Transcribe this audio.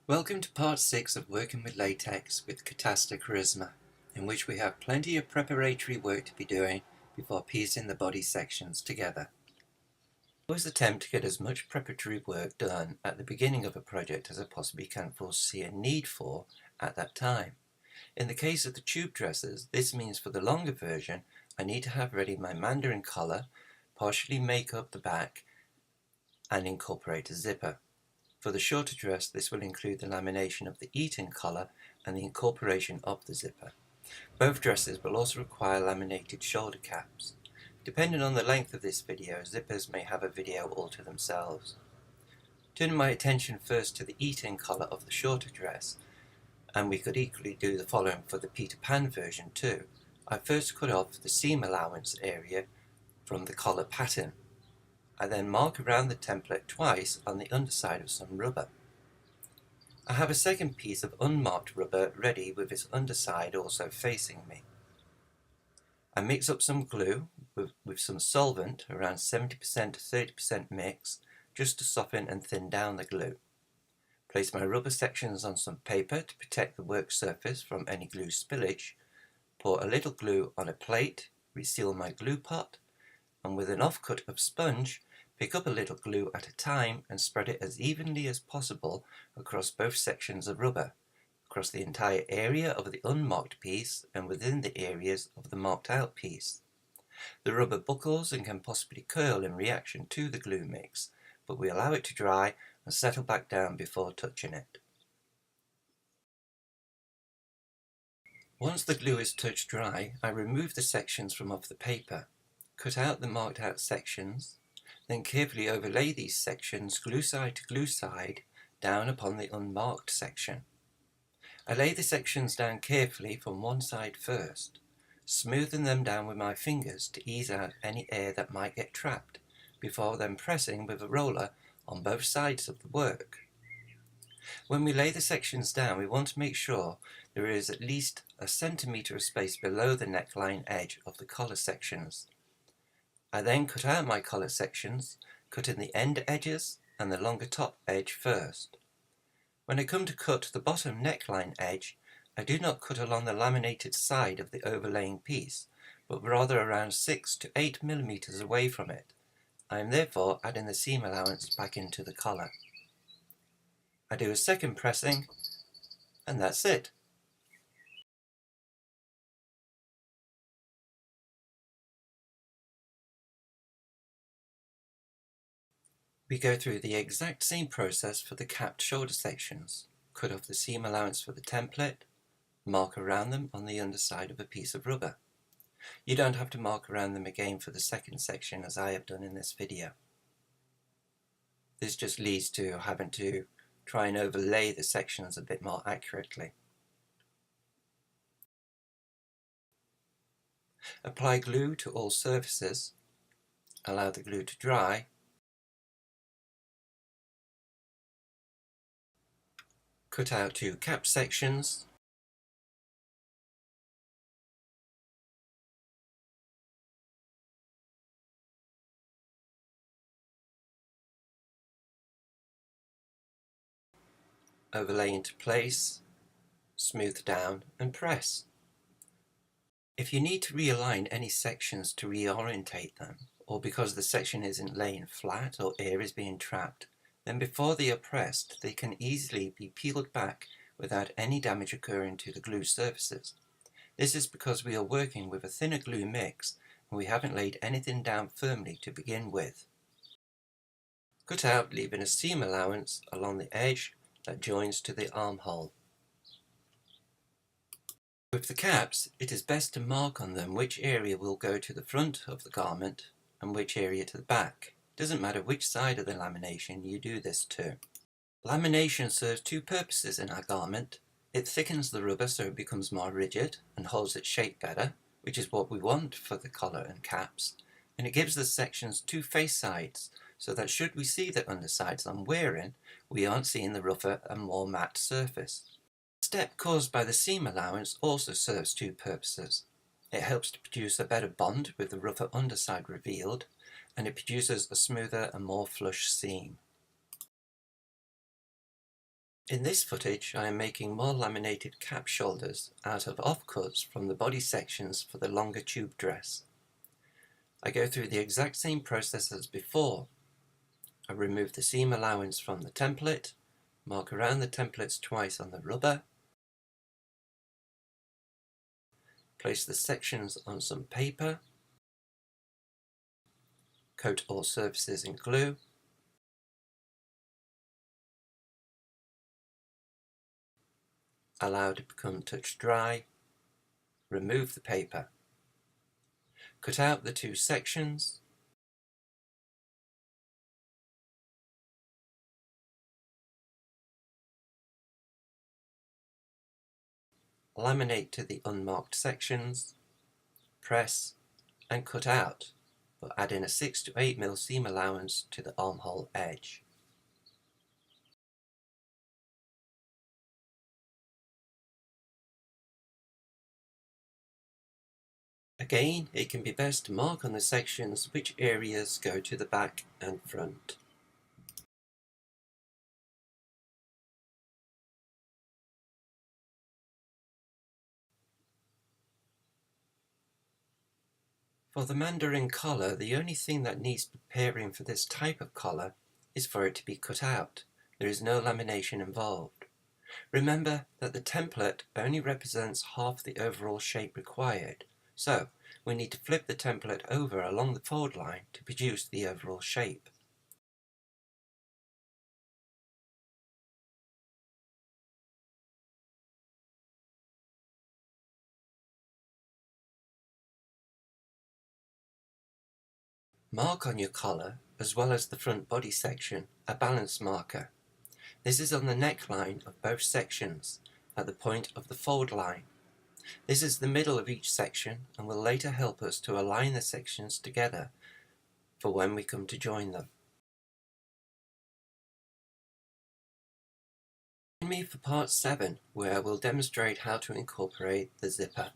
Welcome to part 6 of working with latex with Catasta Charisma, in which we have plenty of preparatory work to be doing before piecing the body sections together. I always attempt to get as much preparatory work done at the beginning of a project as I possibly can foresee a need for at that time. In the case of the tube dresses, this means for the longer version I need to have ready my mandarin collar, partially make up the back, and incorporate a zipper. For the shorter dress, this will include the lamination of the eat-in collar and the incorporation of the zipper. Both dresses will also require laminated shoulder caps. Depending on the length of this video, zippers may have a video all to themselves. Turning my attention first to the eat-in collar of the shorter dress, and we could equally do the following for the Peter Pan version too, I first cut off the seam allowance area from the collar pattern. I then mark around the template twice on the underside of some rubber. I have a second piece of unmarked rubber ready with its underside also facing me. I mix up some glue with some solvent, around 70% to 30% mix, just to soften and thin down the glue. Place my rubber sections on some paper to protect the work surface from any glue spillage. Pour a little glue on a plate, reseal my glue pot, and with an offcut of sponge, pick up a little glue at a time and spread it as evenly as possible across both sections of rubber, across the entire area of the unmarked piece and within the areas of the marked out piece. The rubber buckles and can possibly curl in reaction to the glue mix, but we allow it to dry and settle back down before touching it. Once the glue is touch dry, I remove the sections from off the paper, cut out the marked out sections, then carefully overlay these sections glue side to glue side down upon the unmarked section. I lay the sections down carefully from one side first, smoothing them down with my fingers to ease out any air that might get trapped, before then pressing with a roller on both sides of the work. When we lay the sections down, we want to make sure there is at least a centimetre of space below the neckline edge of the collar sections. I then cut out my collar sections, cutting the end edges and the longer top edge first. When I come to cut the bottom neckline edge, I do not cut along the laminated side of the overlaying piece, but rather around 6 to 8 millimeters away from it. I am therefore adding the seam allowance back into the collar. I do a second pressing, and that's it. We go through the exact same process for the capped shoulder sections. Cut off the seam allowance for the template, mark around them on the underside of a piece of rubber. You don't have to mark around them again for the second section as I have done in this video. This just leads to having to try and overlay the sections a bit more accurately. Apply glue to all surfaces, allow the glue to dry, cut out 2 cap sections, overlay into place, smooth down and press. If you need to realign any sections to reorientate them, or because the section isn't laying flat or air is being trapped, then before they are pressed, they can easily be peeled back without any damage occurring to the glue surfaces. This is because we are working with a thinner glue mix and we haven't laid anything down firmly to begin with. Cut out, leaving a seam allowance along the edge that joins to the armhole. With the caps, it is best to mark on them which area will go to the front of the garment and which area to the back. Doesn't matter which side of the lamination you do this to. Lamination serves 2 purposes in our garment. It thickens the rubber so it becomes more rigid and holds its shape better, which is what we want for the collar and caps, and it gives the sections 2 face sides so that should we see the undersides I'm wearing, we aren't seeing the rougher and more matte surface. The step caused by the seam allowance also serves 2 purposes. It helps to produce a better bond with the rougher underside revealed, and it produces a smoother and more flush seam. In this footage I am making more laminated cap shoulders out of offcuts from the body sections for the longer tube dress. I go through the exact same process as before. I remove the seam allowance from the template, mark around the templates twice on the rubber, place the sections on some paper, coat all surfaces in glue, allow to become touch dry, remove the paper, cut out the two sections, laminate to the unmarked sections, press and cut out, but add in a 6 to 8 mm seam allowance to the armhole edge. Again, it can be best to mark on the sections which areas go to the back and front. For the mandarin collar, the only thing that needs preparing for this type of collar is for it to be cut out. There is no lamination involved. Remember that the template only represents half the overall shape required, so we need to flip the template over along the fold line to produce the overall shape. Mark on your collar, as well as the front body section, a balance marker. This is on the neckline of both sections, at the point of the fold line. This is the middle of each section and will later help us to align the sections together for when we come to join them. Join me for part 7, where I will demonstrate how to incorporate the zipper.